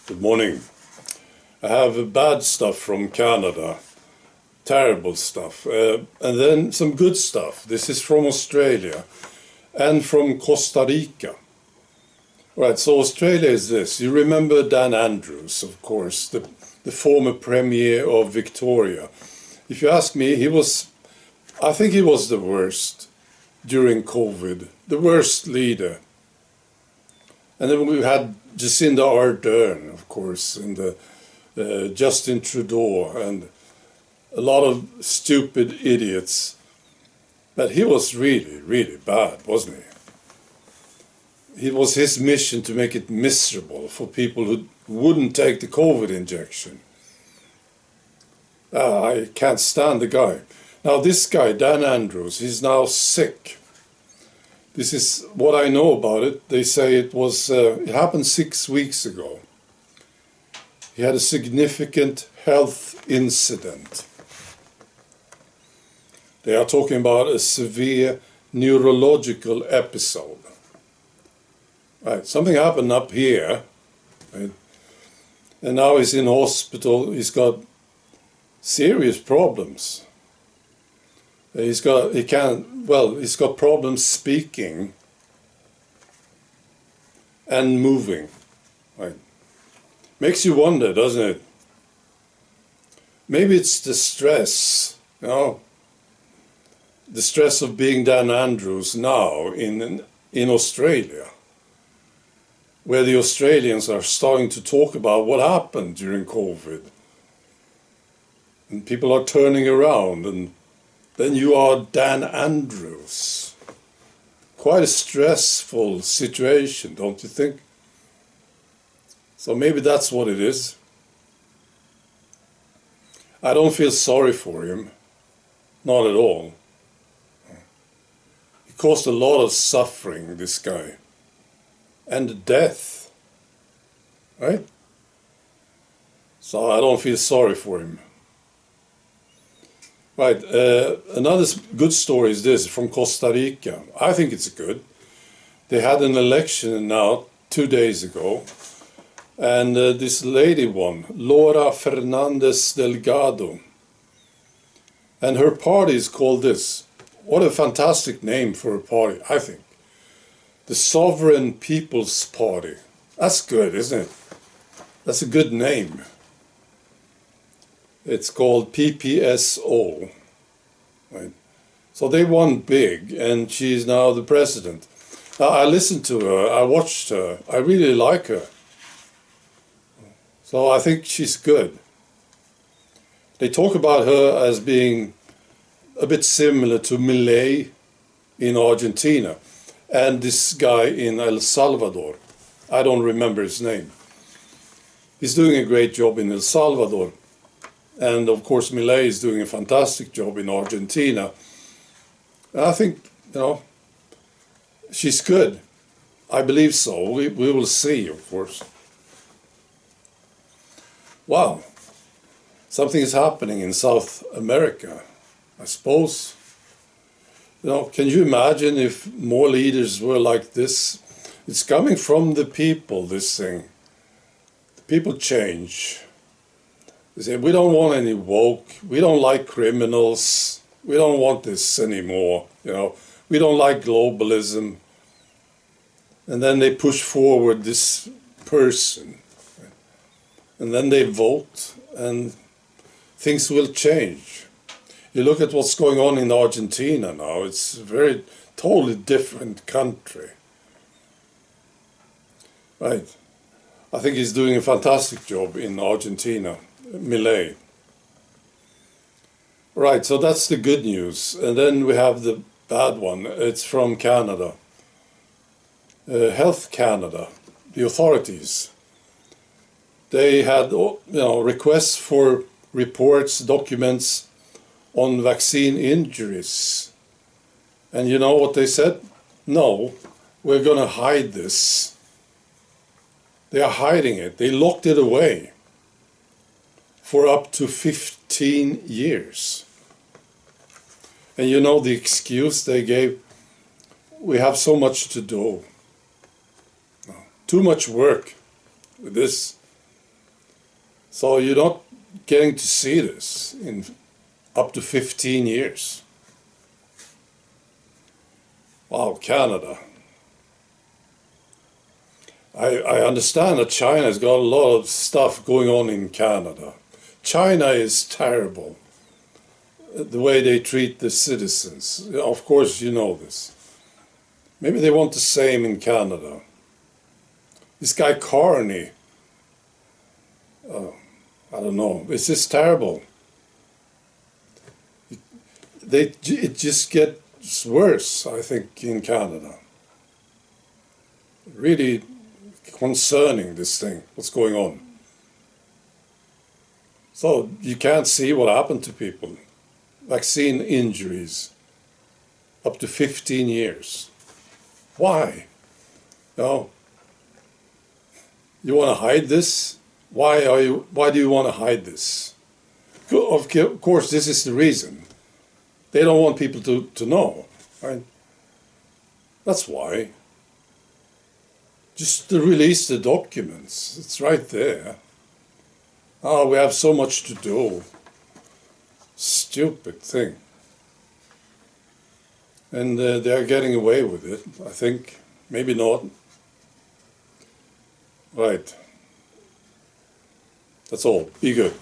Good morning. I have bad stuff from Canada, terrible stuff, and then some good stuff. This is from Australia and from Costa Rica. Right, so Australia is this. You remember Dan Andrews, of course, the former Premier of Victoria. If you ask me, I think he was the worst during COVID, the worst leader. And then we had Jacinda Ardern, of course, and Justin Trudeau, and a lot of stupid idiots. But he was really, really bad, wasn't he? It was his mission to make it miserable for people who wouldn't take the COVID injection. I can't stand the guy. Now this guy, Dan Andrews, he's now sick. This is what I know about it. They say it happened 6 weeks ago. He had a significant health incident. They are talking about a severe neurological episode. Right, something happened up here, right? And now he's in hospital. He's got serious problems. He's got problems speaking and moving. Right. Makes you wonder, doesn't it? Maybe it's the stress, the stress of being Dan Andrews now in Australia, where the Australians are starting to talk about what happened during COVID. And people are turning around, and then you are Dan Andrews. Quite a stressful situation, don't you think? So maybe that's what it is. I don't feel sorry for him. Not at all. He caused a lot of suffering, this guy. And death. Right? So I don't feel sorry for him. Right, another good story is this, from Costa Rica. I think it's good. They had an election now 2 days ago, and this lady won, Laura Fernandez Delgado. And her party is called this. What a fantastic name for a party, I think. The Sovereign People's Party. That's good, isn't it? That's a good name. It's called PPSO. Right? So they won big, and she's now the president. Now, I listened to her, I watched her, I really like her. So I think she's good. They talk about her as being a bit similar to Milei in Argentina, and this guy in El Salvador. I don't remember his name. He's doing a great job in El Salvador. And of course, Milei is doing a fantastic job in Argentina. And I think, she's good. I believe so. We will see, of course. Wow. Something is happening in South America, I suppose. Can you imagine if more leaders were like this? It's coming from the people, this thing. The people change. They say, we don't want any woke, we don't like criminals, we don't want this anymore, we don't like globalism. And then they push forward this person. And then they vote, and things will change. You look at what's going on in Argentina now, it's a totally different country. Right. I think he's doing a fantastic job in Argentina. Milei. Right, so that's the good news. And then we have the bad one. It's from Canada. Health Canada, the authorities. They had requests for reports, documents on vaccine injuries. And you know what they said? No, we're going to hide this. They are hiding it. They locked it away for up to 15 years. And the excuse they gave? We have so much to do. Too much work with this. So you're not getting to see this in up to 15 years. Wow, Canada. I understand that China's got a lot of stuff going on in Canada. China is terrible. The way they treat the citizens. Of course you know this. Maybe they want the same in Canada. This guy Carney, I don't know, it's just terrible. It just gets worse, I think, in Canada. Really concerning, this thing, what's going on. So you can't see what happened to people. Vaccine injuries, up to 15 years. Why? No. You want to hide this? Why do you want to hide this? Of course, this is the reason. They don't want people to know, right? That's why. Just to release the documents. It's right there. Oh, we have so much to do. Stupid thing. And they're getting away with it, I think. Maybe not. Right. That's all. Be good.